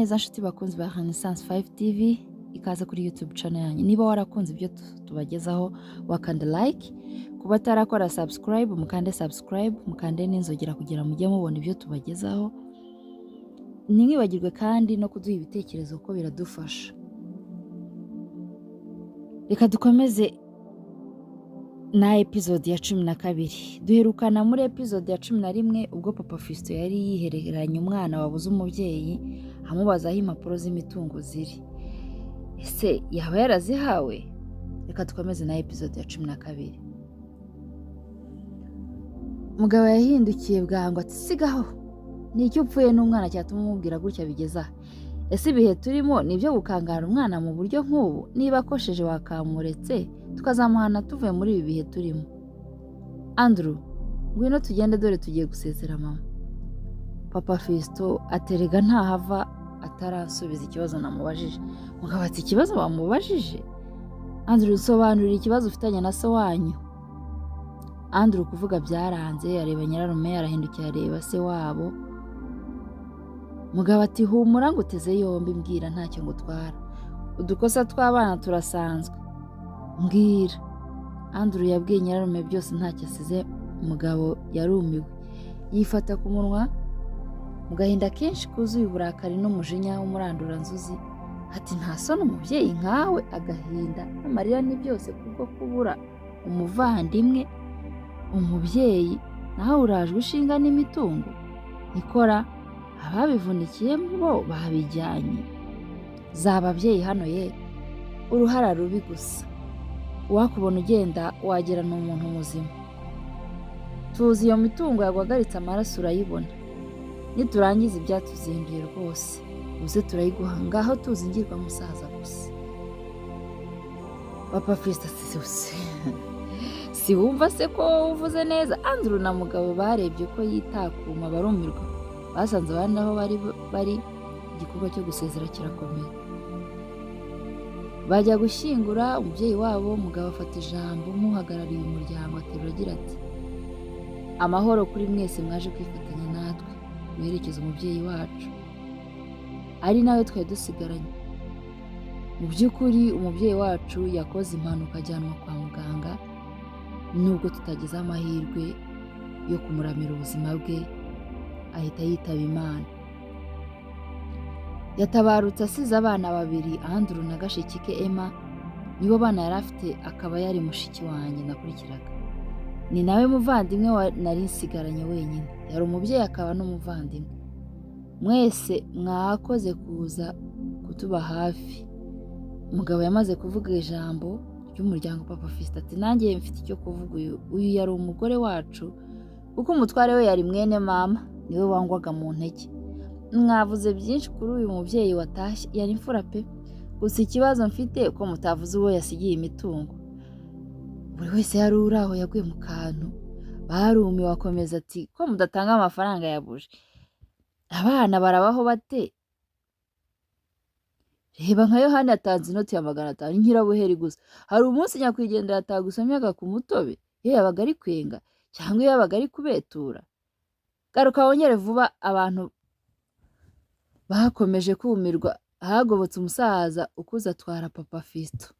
neza nshuti bakunzi ba Renaissance 5 TV ikaza kuri YouTube channel yanyu. Niba warakunze ibyo tubagezaho wakanda like, kuba tarakora subscribe mukande n'inzogera kugira mujye mubona ibyo tubagezaho. Ntimwibagirwe kandi no kuduha ibitekerezo ko biradufasha. Reka dukomeze na episode ya 12. Duherukana muri episode ya 11 ubwo Papa Fiston yari yihereranye umwana wabuze umubyeyi amubaza aho impapuro z'imitungo ziri. Ese yaba yarazihawe? Reka dukomeze na episode ya 12. Mugabo yahindukiye bwangu ati sigaho. Ni icyo upfuye n'umwana cyatuma umubwira gutya bigeza. Ese ibihe turimo nibyo gukangara umwana mu buryo nk'ubu, niba akosheje wakamuretse tukazamuhana tuvuye muri ibi bihe turimo. Andrew, ngwino tugende dore tugiye gusezera mama. Papa Fiston aterega ntahava atarasubiza ikibazo namubajije. Mugabo ati ikibazo bamubajije? Andrew, sobanurira ikibazo ufitanye na so wanyu. Andrew kuvuga byaranze, areba nyirarume, arahindukiye areba se wabo. Mugabo ati humura nguteze yombi, mbwira ntacyo ngutwara. Udukosa tw'abana turasanzwe. Mbwira. Andrew yabwiye nyirarume byose ntacyo asize. Mugabo yarumiwe, yifata ku munwa mu gahinda kenshi kuzuye uburakari n'umujinya w'umuranduranzuzi. Ati nta soni umubyeyi nkawe, agahinda n'amarira ni byose kubwo kubura umuvandimwe, umubyeyi nawe urajwe ushinga n'imitungo. Nikora ababivunikiye bo babijyanye. Zaba ababyeyi hano ye, uruhara rubi gusa. Uwakubona ugenda wagira ni umuntu muzima. Tuzi iyo mitungo yagwagaritse amaraso urayibona. Niturangiza ibyatuzinduye rwose uze turayiguha, ngaho tuzingirwa musaza gusa. Papa Fiston asise si wumva se ko uvuze neza? Andrew na Mugabo barebye ko yitakuma barumirwa. Basanze abandi aho bari igikorwa cyo gusezera kirakomeye. Bajya gushyingura umubyeyi wabo. Mugabo afata ijambo muhagarariye umuryango aterura agira ati amahoro kuri mwese mwaje kwifatanya natwe guherekeza umubyeyi wacu, ari nawe twari dusigaranye. Mu by'ukuri umubyeyi wacu yakoze impanuka ajyanwa kwa muganga, nubwo tutagize amahirwe yo kumuramira ubuzima bwe ahita yitaba Imana. Yatabarutse asize abana babiri, Andrew na gashiki ke Emma. Nibo bana yari afite, akaba yari mushiki wanjye nakurikiraga. Ni nawe muvandimwe nari nsigaranye wenyine. Yari umubyeyi akaba n'umuvandimwe. Mwese mwakoze kuza kutuba hafi. Mugabo yamaze kuvuga ijambo ry'umuryango. Papa Fiston ati nanjye mfite icyo kuvuga. Uyu yari umugore wacu kuko umutware we yari mwene mama, niwe wangwaga mu ntege. Mwavuze byinshi kuri uyu mubyeyi watashye, yari imfura pe. Gusa ikibazo mfite uko mutavuze uwo yasigiye imitungo. Buri wese yari uraho yaguye mu kantu. Barumiwe wakomeza ati ko mudatanga amafaranga yabuje, abana barabaho bate? Reba nka Yohani yatanze inoti ya 500 nkirabuheri gusa. Hari umunsi nyakwigendera atagusomyaga ku mutobe iyo yabaga ari kwenga cyangwa iyo yabaga ari kubetura. Garuka wongere vuba. Abantu bakomeje kumirwa. Hagobotse umusaza ukuze atwara Papa Fiston.